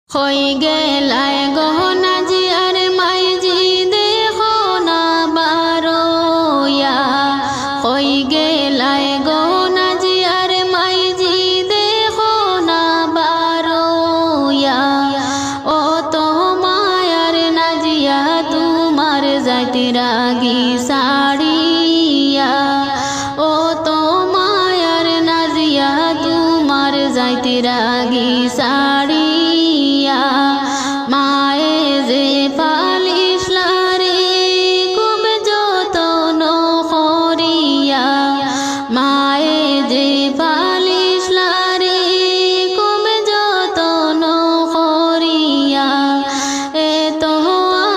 হই গেলায় গহনা জি আর মাই জি দেখো না বারোয়া হই গেলায় গহনা জি আর মাই জি দেখো না বারোয়া ও তো মায়ার নাজিয়া তোমার যাইতে রাগি সাড়িয়া ও তো মায়ার নাজিয়া তোমার যাইতে রাগি সাড়িয়া মায়ে যে পালিশ লারে খুব যতন করিয়া মায়ে যে পালিশ লারে খুব যতন করিয়া এত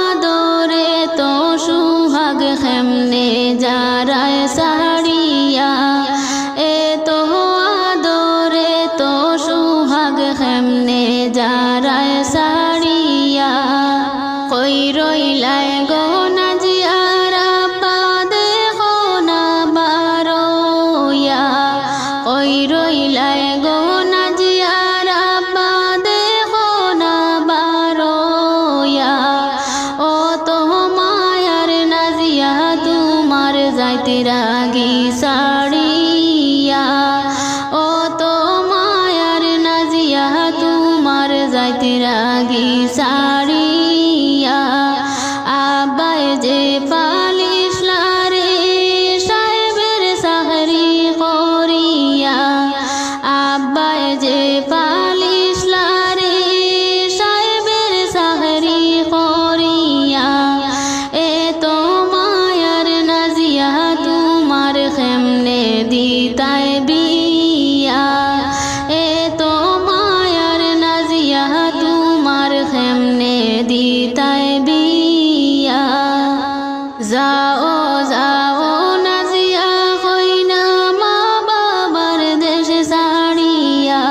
আদরে তো সুহাগ হেমনে যারায় সাড়িয়া এত আদরে তো সুহাগ হেমনে যারায় সাড়িয়া কই রইলায় গহনা জি আর আব্বা দেখো না বারোয়া কই রইলায় গহনা জি আর আব্বা দেখো না বারোয়া ও তো মায়ার নাজিয়া তোমার যাইতে রাগি সাড়িয়া ও তো মায়ার নাজিয়া তোমার যাইতে রাগি সাড়িয়া আব্বাই যে পালিশ লারে সাহেবের সাহরি করিয়া আব্বাই যে পালিশ লারে সাহেবের সাহরি করিয়া এত মায়ার নাজিয়া তোমার খেমনে দিতায় বিয়া এত মায়ার নাজিয়া তোমার খেমনে দিতায় বিয়া যাও যাও নাজিয়া কইনা মা বাবার দেশে সাড়িয়া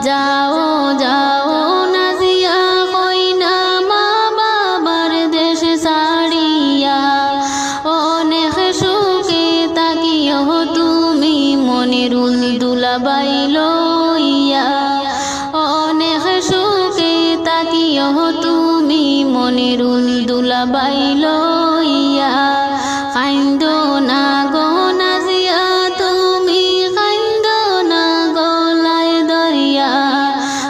যাও যাও নাজিয়া কইনা মা বাবার দেশে সাড়িয়া অনেক সুখে তাকিও তুমি মনিরুল দুলাবাই লইয়া অনেক সুখে তাকিও তুমি মনিরুল দুলাবাই লইয়া কাইন্দো না গো নাজিয়া তুমি কাইন্দো না গলায় দরিয়া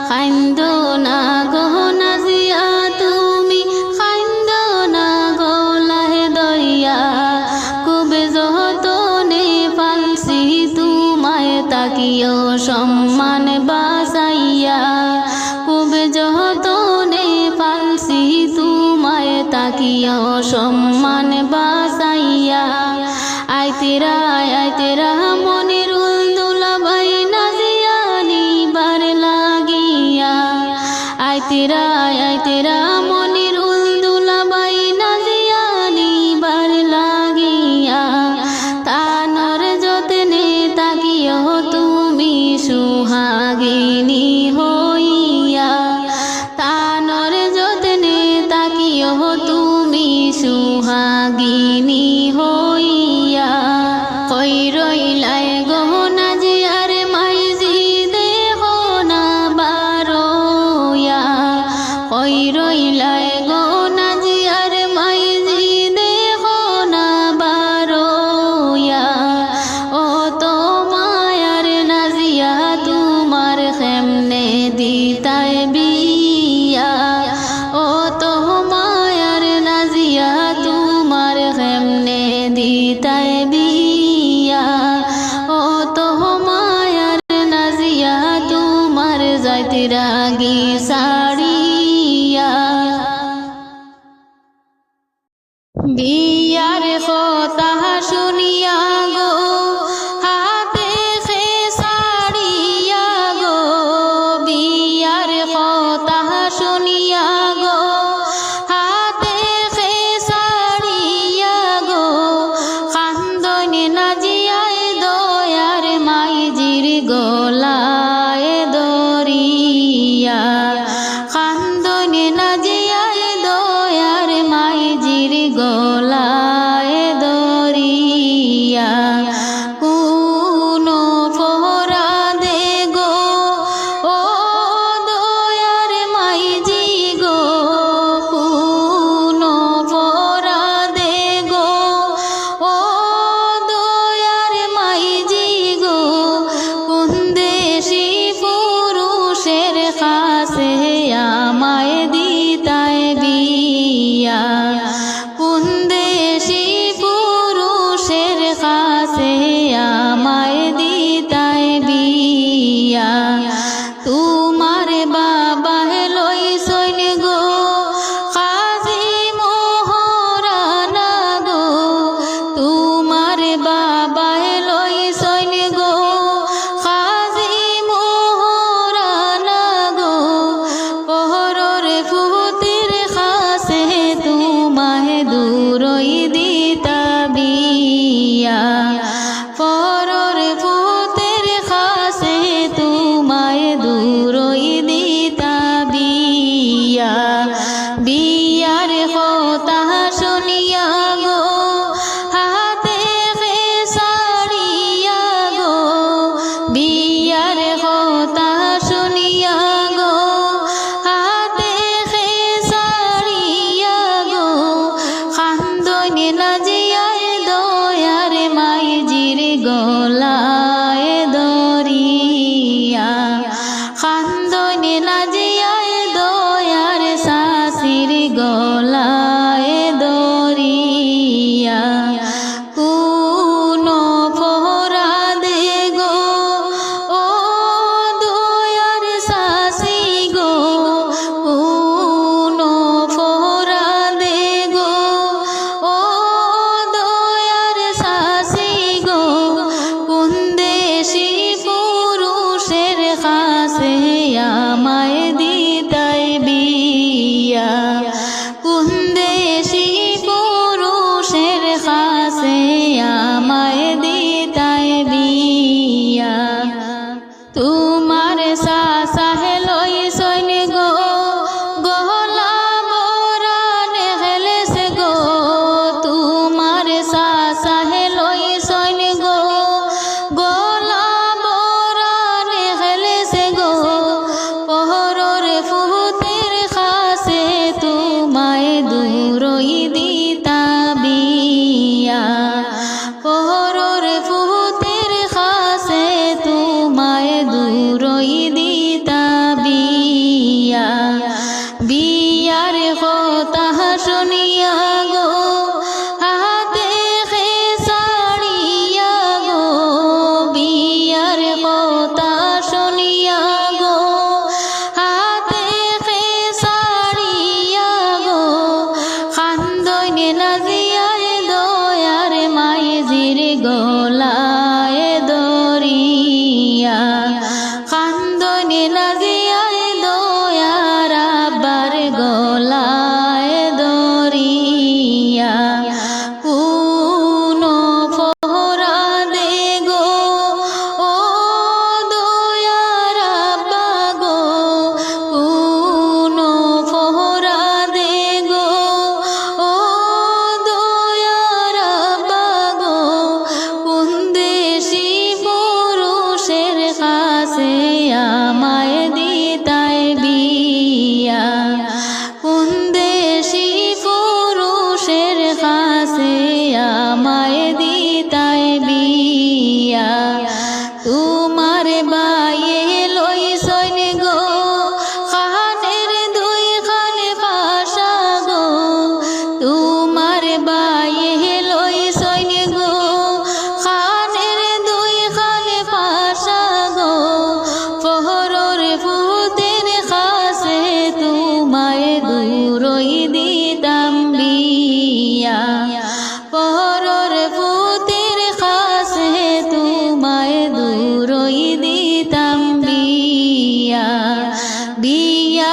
কাইন্দো না গো নাজিয়া তুমি কাইন্দো না গলায় দরিয়া খুব যতনে পালছি তোমায় তাকিও সম্মান বাসাইয়া খুব যতনে পালছি তোমায় তাকিও সম্মান বাসাইয়া আইতেরা মনিরুল দুলাবাই নাজিয়া নিবার লাগিয়া আইতেরা মনিরুল দুলাবাই নাজিয়া নিবার লাগিয়া তানর যতনে তাকিও তুমি সুহাগিনী হইয়া তানর যতনে তাকিও তুমি সুহাগিনী হইয়া কই রইলায় গহনা জি আর মাই জি দেখো না বারোয়া কই রইলায় গহনা জি আর মাই জি দেখো না বারোয়া ও তো মায়ার নাজিয়া তোমার খেমনে দিতায় বিয়া ও তো মায়ার নাজিয়া তোমার খেমনে দিতায় বিয়া ও তো মায়ার নাজিয়া তোমার যাইতে রাগি সাড়িয়া বিয়ার কথা শুনিয়া গো হাতে খে সাড়িয়া গো বিয়ার কথা শুনিয়া গো হাতে খে সাড়িয়া গো কান্দনে নাজিয়ায় দয়ার মাইজির গলায় দরিয়া কান্দনে নাজিয়ায় দয়ার মাইজির গলা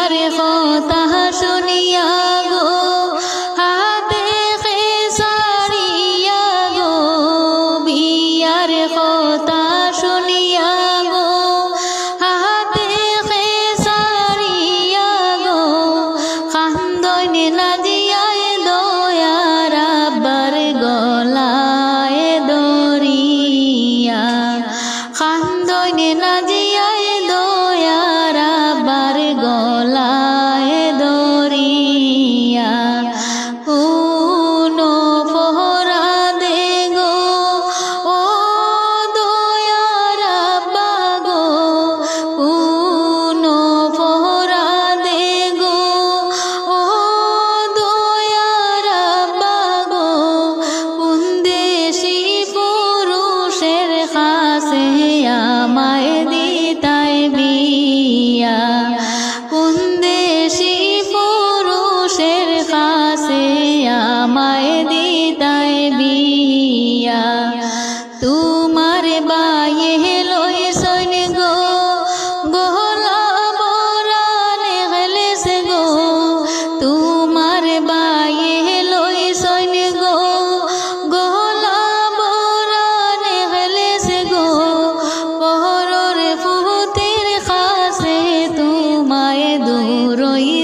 বিয়ার কথা শুনিয়া গো হাতে খেসারিয়া গো বিয়ার কথা শুনিয়া গো হাতে খেসারিয়া গো কান্দইনে লাজিয়ায় দয়ার আব্বার গলায় দরিয়া কান্দইনে লাজিয়ায় দয়ার আব্বার গলায় দরিয়া কোন পহরা দে গো ও দয়ার আব্বা গো কোন পহরা দে গো ও দয়ার আব্বা গো কোন দেশি পুরুষের কাছে আমায় দিতাই বিয়া কোন দেশি পুরুষের কাছে আমায় দিতাই বিয়া তোমার বায়ে লই সৈন গো গলা বরানে গেলেছে গো তোমার বায়ে লই সৈন গো গলা বরানে গেলেছে গো পহরের ফুতের কাছে তোমায় দূরই